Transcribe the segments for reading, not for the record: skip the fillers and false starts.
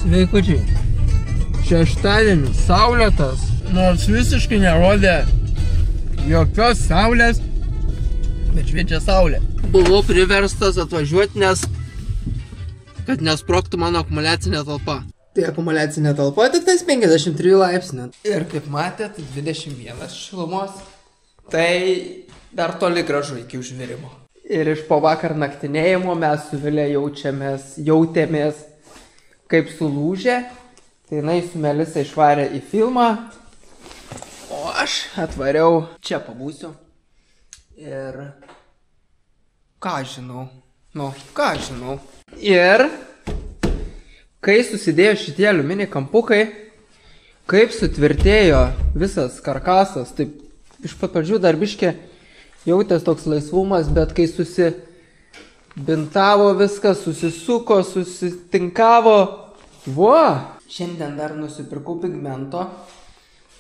Sveikučiai. Šeštadienis saulėtas, nors visiškai nerodė jokios saulės, bet šviečia saulė. Buvau priverstas atvažiuoti, kad nesprogtų mano akumuliacinė talpa. Tai akumuliacinė talpa tik tais 53 laipsnių. Ir kaip matėt, 21 šilumos. Tai dar toli gražu iki užvirimo. Ir iš po vakar naktinėjimo mes su Vilė jautėmės kaip sulūžę. Tai jinai su Melisa išvarė į filmą, o aš atvariau čia pabūsiu. Ir ką žinau. Ir kai susidėjo šitie aliuminiai kampukai, kaip sutvirtėjo visas karkasas, taip iš pat pradžių dar biškė jautės toks laisvumas, bet kai susibintavo viskas, susisuko, susitinkavo, Šiandien dar nusipirkau pigmento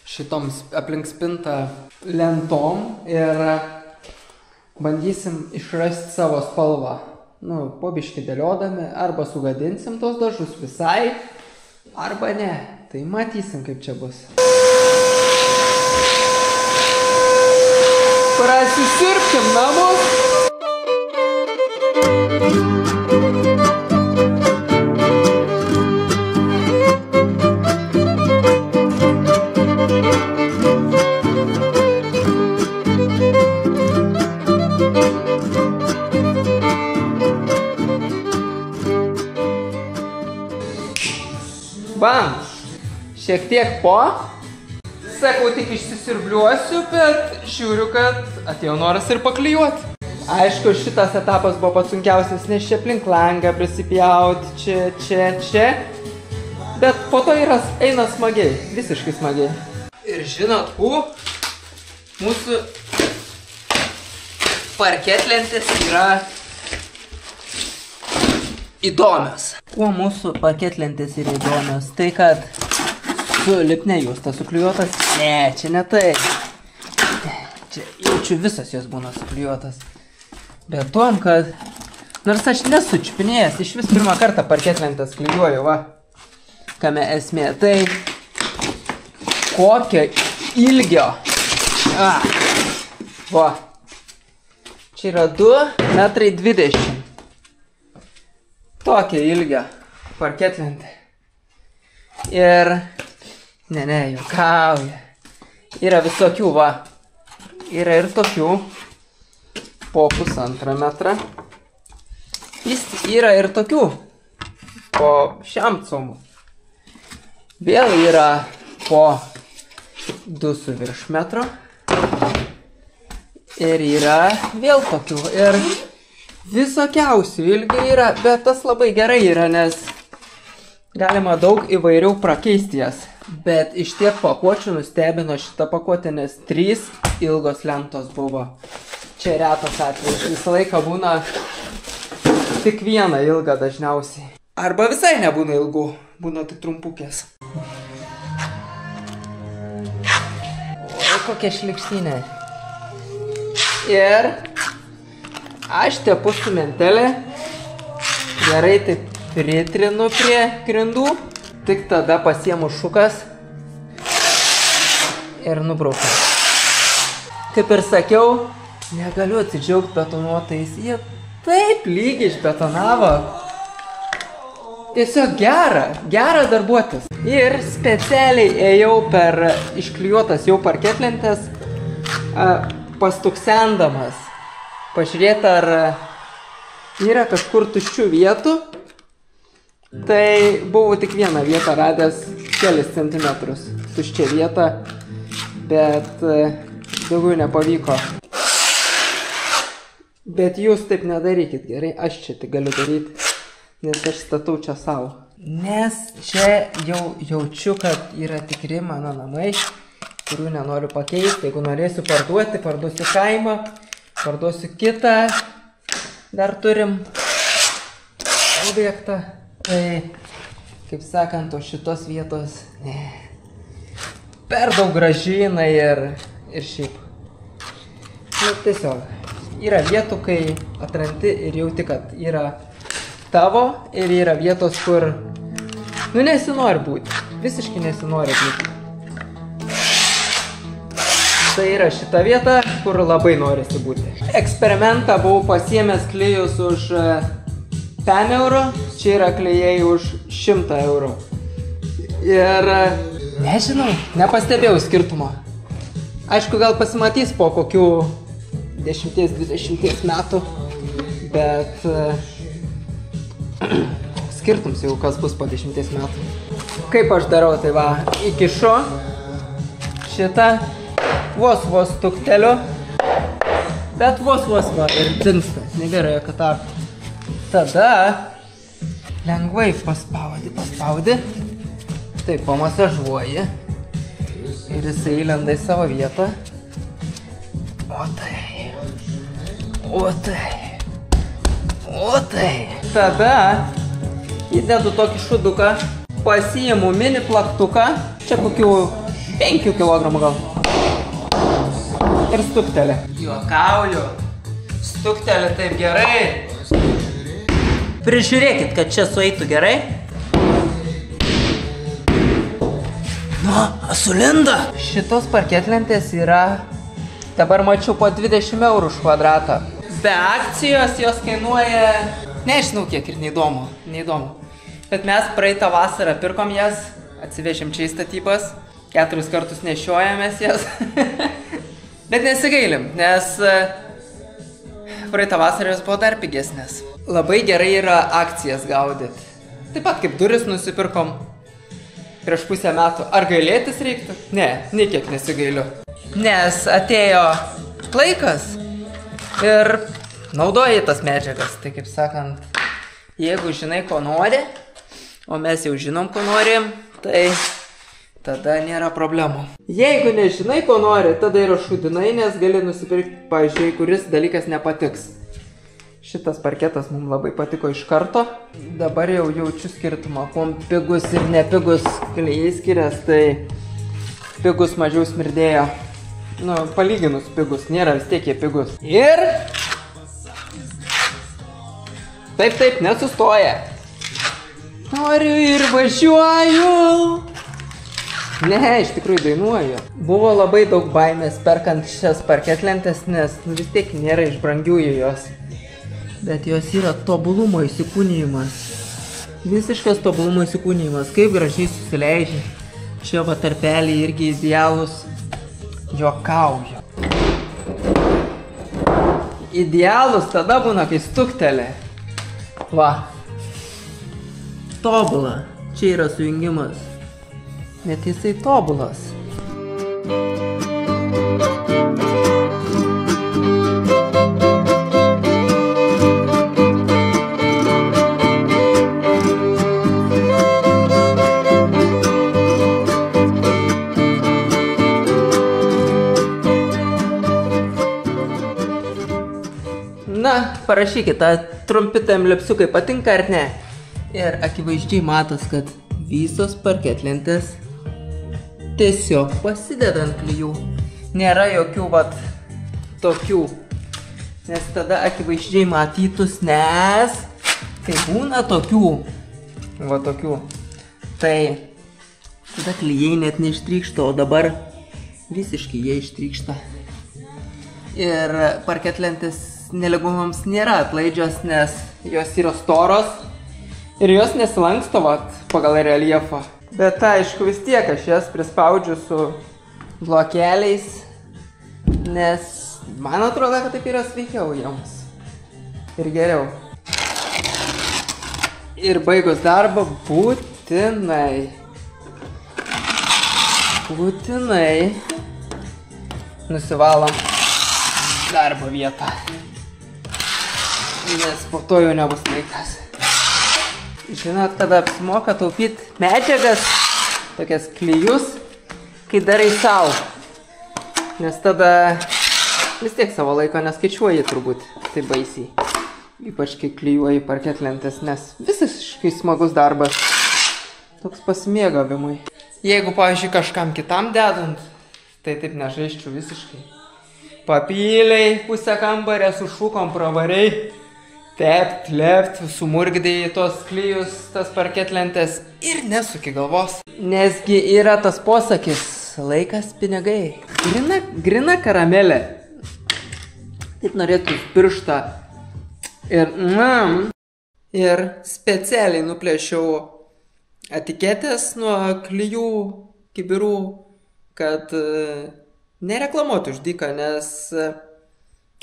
šitoms aplink spintą lentom ir bandysim išrasti savo spalvą. Po biškį dėliodami, arba sugadinsim tos dažus visai, arba ne. Tai matysim, kaip čia bus. Prasisirpkim namus. Bam! Šiek tiek po. Sakau, tik išsisirbliuosiu, bet žiūriu, kad atėjo noras ir paklijuoti. Aišku, šitas etapas buvo pats sunkiausias, nes čia aplink langą prisipjauti, čia. Bet po to eina smagiai, visiškai smagiai. Ir žinot, mūsų parketlentės yra įdomios. Kuo mūsų parketlentės yra įdomios? Tai kad su lipne juosta suklijuotas. Ne, čia ne tai. Čia jaučiu visas jos būna suklijuotas. Bet tuom, kad nors aš nesučiupinėjęs, iš vis pirmą kartą parketlentės klijuoju, Kame esmė? Tai kokio ilgio. Čia yra 2,20 m. Tokia ilgio parketlentė. Ir ne, juokauja. Yra visokių, Yra ir tokių po 1,5 metrą. Yra ir tokių po 1 cm. Vėl yra po 2,5 metro. Ir yra vėl tokių. Ir visokiausių ilgių yra, bet tas labai gerai yra, nes galima daug įvairių prakeisti jas. Bet iš tiek pakuočių nustebino šitą pakuotę, nes 3 ilgos lentos buvo. Čia retas atvejis, visą laiką būna tik viena ilga dažniausiai. Arba visai nebūna ilgų, būna tik trumpukės. Oi, kokia šlikštynė. Ir aš tepu su mentelė, gerai taip pritrinu prie grindų, tik tada pasiemu šukas ir nubraukiu. Kaip ir sakiau, negaliu atsidžiaugti betonuotais, jie taip lygiai išbetonavo. Tiesiog gera darbuotis. Ir specialiai ėjau per išklijuotas jau parketlentės, pastuksendamas. Pažiūrėti, ar yra kažkur tuščių vietų. Tai buvau tik vieną vietą radęs kelis centimetrus. Tuščia vieta, bet daugiau nepavyko. Bet jūs taip nedarykit, gerai? Aš čia tik galiu daryti, nes aš statau čia savo. Nes čia jau jaučiu, kad yra tikri mano namai, kurių nenoriu pakeisti. Jeigu norėsiu parduoti, parduosiu kaimą. Parduosiu kitą, dar turim objektą, tai, kaip sakant, o šitos vietos, ne, per daug gražina ir šiaip. Tiesiog, yra vietų, kai atrandi ir jauti, kad yra tavo ir yra vietos, kur Nu, nesinori būti. Visiškai nesinori būti. Tai yra šita vieta, kur labai norisi būti. Eksperimentą buvau pasiėmęs klijus už 5 eurų, čia yra klijai už 100 eurų. Ir nežinau, nepastebėjau skirtumo. Aišku, gal pasimatys po kokių 10-20 metų, bet skirtums jau kas bus po 10 metų. Kaip aš darau, tai va, įkišu šitą, vos tukteliu, bet vos va ir dingsta, nebėra jokio tarpo. Tada lengvai paspaudi, taip pamasažuoji ir jisai įlenda į savo vietą. O tai. Tada įdedu tokį šuduką, pasiimu mini plaktuką, čia kokių 5 kg gal. Ir stukteli. Juokauju. Stukteli taip gerai. Prižiūrėkit, kad čia sueitų gerai. Nu, sulinda. Šitos parketlentės yra, dabar mačiau, po 20 eurų už kvadratą. Be akcijos jos kainuoja, nežinau kiek ir neįdomu. Bet mes praeitą vasarą pirkom jas, atsivežėm čia į statybas, 4 kartus nešiojamės jas. Bet nesigailim, nes praeitą vasarą jos buvo dar pigesnės. Labai gerai yra akcijas gaudyti. Taip pat kaip duris nusipirkom prieš pusę metų. Ar gailėtis reiktų? Ne, nei kiek nesigailiu. Nes atėjo laikas ir naudoji tas medžiagas. Tai kaip sakant, jeigu žinai, ko nori, o mes jau žinom, ko norim, tai tada nėra problemų. Jeigu nežinai, ko nori, tada yra šudinai, nes gali nusipirkti, pavyzdžiui, kuris dalykas nepatiks. Šitas parketas mums labai patiko iš karto. Dabar jau jaučiu skirtumą, kuom pigus ir nepigus klijai skirias, tai pigus mažiau smirdėjo. Nu, palyginus pigus, nėra vis tiek jie pigus. Ir taip, nesustoja. Noriu ir važiuoju. Ne, iš tikrųjų dainuoju. Buvo labai daug baimės perkant šias parketlentes, nes vis tiek nėra iš brangiųjų jos. Bet jos yra tobulumo įsikūnijimas. Visiškas tobulumo įsikūnijimas. Kaip gražiai susileidžia. Čia va tarpelį irgi idealus. Juokauju. Idealus tada būna, kai stukteli. Va. Tobula. Čia yra sujungimas. Net jisai tobulas. Na, parašykite, trumpi temliapsiukai patinka ar ne. Ir akivaizdžiai matos, kad visos parketlentės tiesiog pasideda ant klijų. Nėra jokių vat tokių. Nes tada akivaizdžiai matytus, nes kai būna tokių, va tokių, tai tada klijai net neištrykšta, o dabar visiškai jie ištrykšta. Ir parketlentės nelygumams nėra atlaidžios, nes jos yra storos ir jos nesilanksto pagal reljefą. Bet aišku, vis tiek aš jas prispaudžiu su blokeliais, nes man atrodo, kad taip yra sveikiau joms ir geriau. Ir baigus darbą būtinai nusivalom darbo vietą. Nes po to jau nebus laikas. Žinot, kada apsimoka taupyti medžiagas, tokias klijus, kai darai savo. Nes tada vis tiek savo laiko neskaičiuoji turbūt, tai baisiai. Ypač kai klijuoji parketlentės, nes visiškai smagus darbas. Toks pasimėgavimui. Jeigu, pavyzdžiui, kažkam kitam dedant, tai taip nežaisčiau visiškai. Papyliai pusę kambarę su šūkom pravariai. tept, lept, sumurgdai tos klijus, tas parketlentės ir nesuki galvos. Nesgi yra tas posakis, laikas pinigai. Grina karamelė. Taip norėtų pirštą. Ir specialiai nuplėšiau etiketės nuo klijų, kibirų, kad nereklamuoti už dyką, nes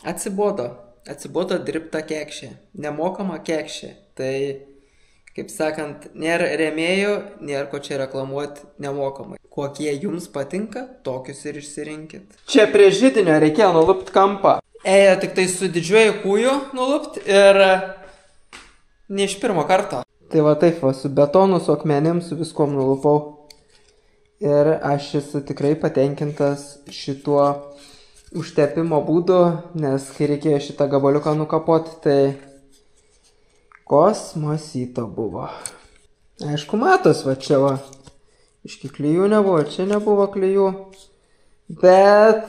atsibodo dirbta kekšė, nemokama kekšė. Tai, kaip sakant, nėra rėmėjų, nėra ko čia reklamuoti nemokamai. Kokie jums patinka, tokius ir išsirinkit. Čia prie židinio reikėjo nulupti kampą. Ėjo tik tai su didžiuoju kūju nulupti ir ne iš pirmo karto. Tai va taip, va, su betonu, su akmenim, su viskom nulupau. Ir aš esu tikrai patenkintas šituo užtepimo būdu, nes kai reikėjo šitą gabaliuką nukapoti, tai kosmosito buvo. Aišku, matos, va čia va. Iški klijų nebuvo, čia nebuvo klijų. Bet,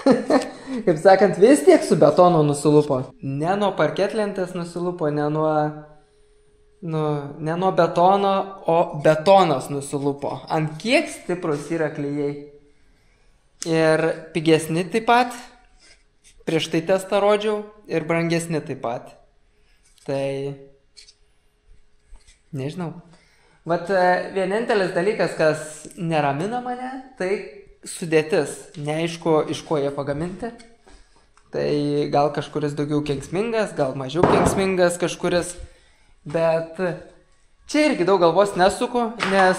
kaip sakant, vis tiek su betonu nusilupo. Ne nuo parketlentės nusilupo, ne nuo betono, o betonas nusilupo. Ant kiek stiprus yra klijai. Ir pigesni taip pat, prieš tai testą rodžiau, ir brangesni taip pat. Tai, nežinau. Vat vienintelis dalykas, kas neramina mane, tai sudėtis. Neaišku, iš ko jie pagaminti. Tai gal kažkuris daugiau kenksmingas, gal mažiau kenksmingas kažkuris. Bet čia irgi daug galvos nesuku, nes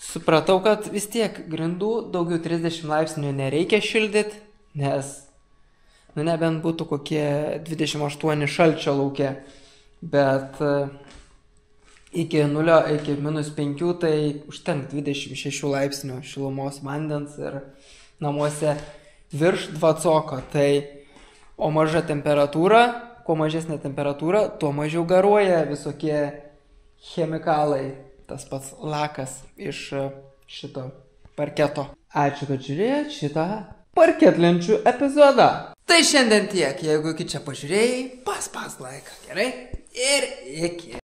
supratau, kad vis tiek grindų daugiau 30 laipsnių nereikia šildyti, nes, nebent būtų kokie 28 šalčio lauke, bet iki 0, iki -5, tai užtenk 26 laipsnių šilumos vandens ir namuose virš 20. Tai, o maža temperatūra, kuo mažesnė temperatūra, tuo mažiau garuoja visokie chemikalai. Tas pats lakas iš šito parketo. Ačiū, kad žiūrėjot šitą parketlenčių epizodą. Tai šiandien tiek. Jeigu iki čia pažiūrėjai, paspaus laiką. Gerai? Ir iki.